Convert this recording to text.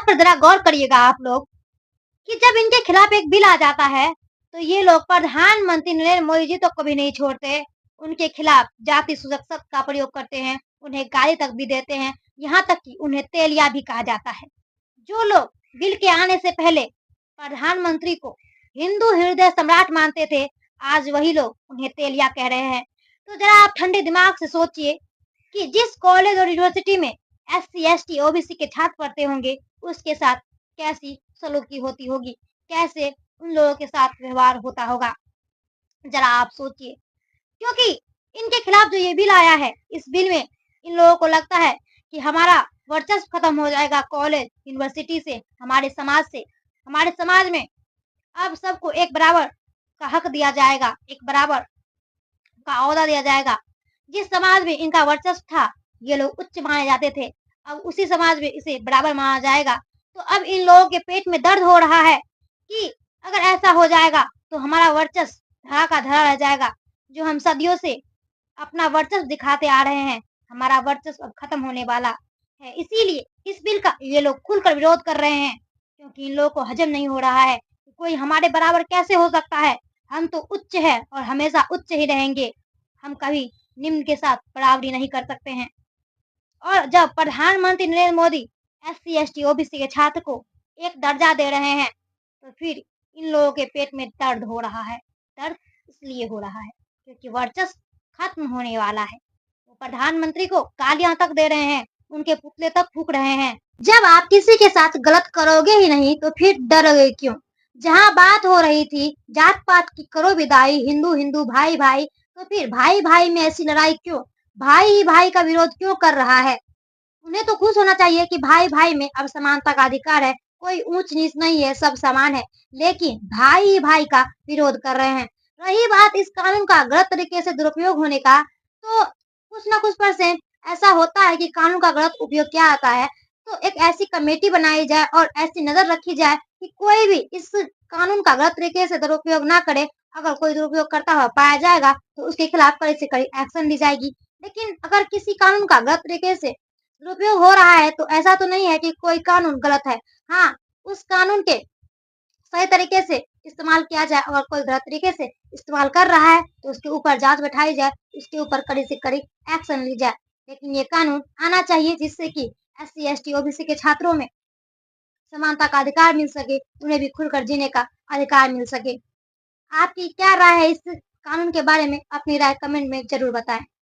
पर जरा गौर करिएगा आप लोग कि जब इनके खिलाफ एक बिल आ जाता है, तो ये लोग प्रधानमंत्री नरेंद्र मोदी जी तो कभी नहीं छोड़ते। उनके खिलाफ जाति सुरक्षा का प्रयोग करते हैं, उन्हें गाली तक भी देते हैं, यहाँ तक कि उन्हें तेलिया भी कहा जाता है। जो लोग बिल के आने से पहले प्रधानमंत्री को हिंदू हृदय सम्राट मानते थे, आज वही लोग उन्हें तेलिया कह रहे हैं। तो जरा आप ठंडे दिमाग से सोचिए कि जिस कॉलेज और यूनिवर्सिटी में एससी, एसटी, ओबीसी के छात्र पढ़ते होंगे, उसके साथ कैसी सलूकी होती होगी, कैसे उन लोगों के साथ व्यवहार होता होगा, जरा आप सोचिए। क्योंकि इनके खिलाफ जो ये बिल आया है, इस बिल में इन लोगों को लगता है कि हमारा वर्चस्व खत्म हो जाएगा कॉलेज, यूनिवर्सिटी से, हमारे समाज से। हमारे समाज में अब सबको एक बराबर का हक दिया जाएगा, एक बराबर का ओहदा दिया जाएगा। जिस समाज में इनका वर्चस्व था, ये लोग उच्च माने जाते थे, अब उसी समाज में इसे बराबर माना जाएगा। तो अब इन लोगों के पेट में दर्द हो रहा है कि अगर ऐसा हो जाएगा तो हमारा वर्चस्व धरा का धरा रह जाएगा। जो हम सदियों से अपना वर्चस्व दिखाते आ रहे हैं, हमारा वर्चस्व अब खत्म होने वाला है। इसीलिए इस बिल का ये लोग खुलकर विरोध कर रहे हैं, क्योंकि इन लोगों को हजम नहीं हो रहा है कि कोई हमारे बराबर कैसे हो सकता है। हम तो उच्च है और हमेशा उच्च ही रहेंगे, हम कभी निम्न के साथ बराबरी नहीं कर सकते हैं। और जब प्रधानमंत्री Narendra Modi SC, ST, OBC के छात्र को एक दर्जा दे रहे हैं, तो फिर इन लोगों के पेट में दर्द हो रहा है। दर्द इसलिए हो रहा है क्योंकि वर्चस्व खत्म होने वाला है। वो प्रधानमंत्री को गालियां तक दे रहे हैं, उनके पुतले तक फूक रहे हैं। जब आप किसी के साथ गलत करोगे ही नहीं तो फिर डरोगे क्यों? जहाँ बात हो रही थी जात पात की करो विदाई, हिंदू हिंदू भाई भाई, तो फिर भाई भाई में ऐसी लड़ाई क्यों? भाई ही भाई का विरोध क्यों कर रहा है? उन्हें तो खुश होना चाहिए कि भाई भाई में अब समानता का अधिकार है, कोई ऊंच नीच नहीं है, सब समान है। लेकिन भाई ही भाई का विरोध कर रहे हैं। रही बात इस कानून का गलत तरीके से दुरुपयोग होने का, तो कुछ ना कुछ परसेंट ऐसा होता है कि कानून का गलत उपयोग क्या आता है। तो एक ऐसी कमेटी बनाई जाए और ऐसी नजर रखी जाए कि कोई भी इस कानून का गलत तरीके से दुरुपयोग ना करे। अगर कोई दुरुपयोग करता हुआ पाया जाएगा तो उसके खिलाफ कड़ी से कड़ी एक्शन ली जाएगी। लेकिन अगर किसी कानून का गलत तरीके से दुरुपयोग हो रहा है तो ऐसा तो नहीं है कि कोई कानून गलत है। हाँ, उस कानून के सही तरीके से इस्तेमाल किया जाए, अगर कोई गलत तरीके से इस्तेमाल कर रहा है तो उसके ऊपर जांच बैठाई जाए, उसके ऊपर कड़ी से कड़ी एक्शन ली जाए। लेकिन ये कानून आना चाहिए जिससे कि एससी, एसटी, ओबीसी के छात्रों में समानता का अधिकार मिल सके, उन्हें भी खुलकर जीने का अधिकार मिल सके। आपकी क्या राय है इस कानून के बारे में? अपनी राय कमेंट में जरूर बताएं।